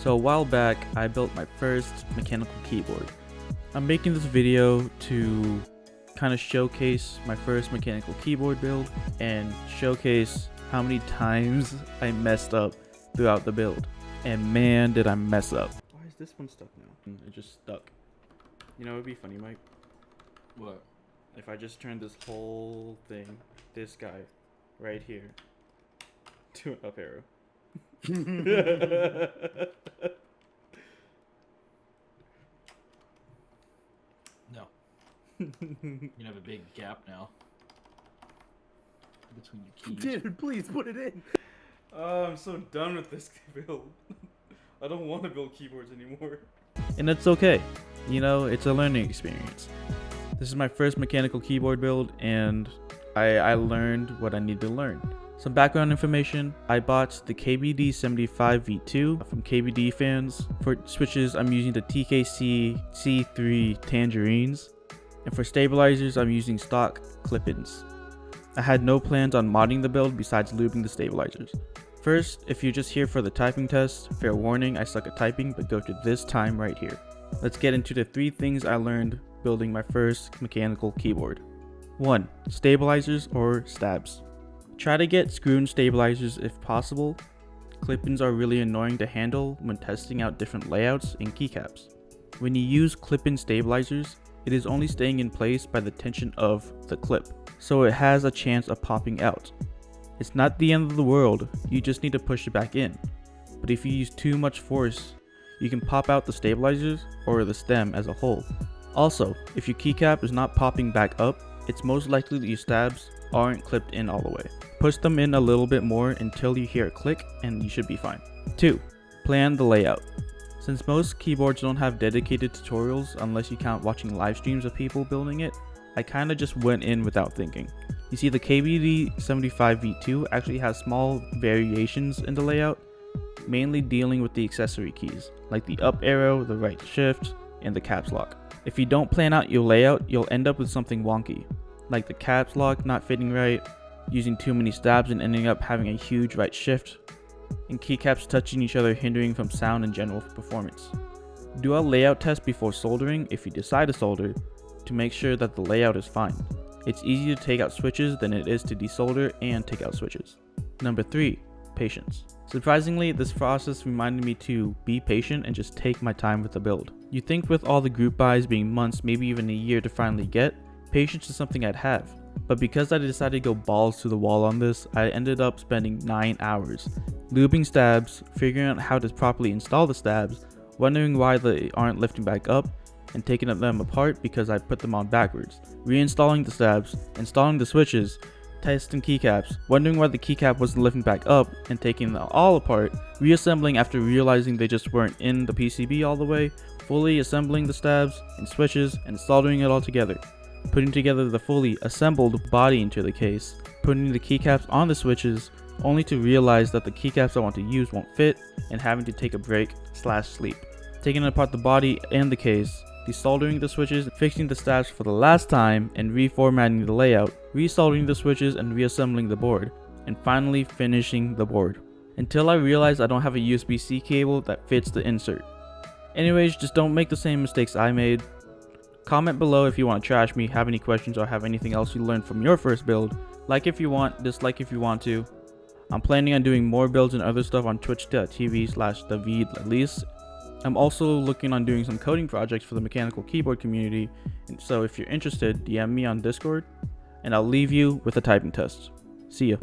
So a while back, I built my first mechanical keyboard. I'm making this video to kind of showcase my first mechanical keyboard build and showcase how many times I messed up throughout the build. And man, did I mess up. Why is this one stuck now? It just stuck. You know, it would be funny, Mike. What? If I just turned this whole thing, this guy, right here, to an up arrow. No. You have a big gap now between your keys. Dude, please put it in. Oh, I'm so done with this build. I don't want to build keyboards anymore. And it's okay. You know, it's a learning experience. This is my first mechanical keyboard build, and I learned what I need to learn. Some background information: I bought the KBD75v2 from KBD fans. For switches, I'm using the TKC C3 Tangerines. And for stabilizers, I'm using stock clip-ins. I had no plans on modding the build besides lubing the stabilizers. First, if you're just here for the typing test, fair warning, I suck at typing, but go to this time right here. Let's get into the 3 things I learned building my first mechanical keyboard. 1. Stabilizers or stabs. Try to get screw-in stabilizers if possible. Clip-ins are really annoying to handle when testing out different layouts and keycaps. When you use clip-in stabilizers, it is only staying in place by the tension of the clip, so it has a chance of popping out. It's not the end of the world, you just need to push it back in. But if you use too much force, you can pop out the stabilizers or the stem as a whole. Also, if your keycap is not popping back up, it's most likely that your stabs aren't clipped in all the way. Push them in a little bit more until you hear a click and you should be fine. 2. Plan the layout. Since most keyboards don't have dedicated tutorials unless you count watching live streams of people building it, I kinda just went in without thinking. You see, the KBD75v2 actually has small variations in the layout, mainly dealing with the accessory keys, like the up arrow, the right shift, and the caps lock. If you don't plan out your layout, you'll end up with something wonky, like the caps lock not fitting right, using too many stabs and ending up having a huge right shift, and keycaps touching each other hindering from sound and general performance. Do a layout test before soldering if you decide to solder to make sure that the layout is fine. It's easier to take out switches than it is to desolder and take out switches. Number 3. Patience. Surprisingly, this process reminded me to be patient and just take my time with the build. You'd think with all the group buys being months, maybe even a year to finally get, patience is something I'd have. But because I decided to go balls to the wall on this, I ended up spending 9 hours lubing stabs, figuring out how to properly install the stabs, wondering why they aren't lifting back up, and taking them apart because I put them on backwards, reinstalling the stabs, installing the switches, testing keycaps, wondering why the keycap wasn't lifting back up, and taking them all apart, reassembling after realizing they just weren't in the PCB all the way, fully assembling the stabs and switches, and soldering it all together, putting together the fully assembled body into the case, putting the keycaps on the switches, only to realize that the keycaps I want to use won't fit, and having to take a break/sleep. Taking apart the body and the case, desoldering the switches, fixing the stabs for the last time, and reformatting the layout, resoldering the switches and reassembling the board, and finally finishing the board. Until I realized I don't have a USB-C cable that fits the insert. Anyways, just don't make the same mistakes I made. Comment below if you want to trash me, have any questions, or have anything else you learned from your first build. Like if you want, dislike if you want to. I'm planning on doing more builds and other stuff on twitch.tv/David I'm also looking on doing some coding projects for the mechanical keyboard community, and so if you're interested, DM me on Discord, and I'll leave you with a typing test. See ya.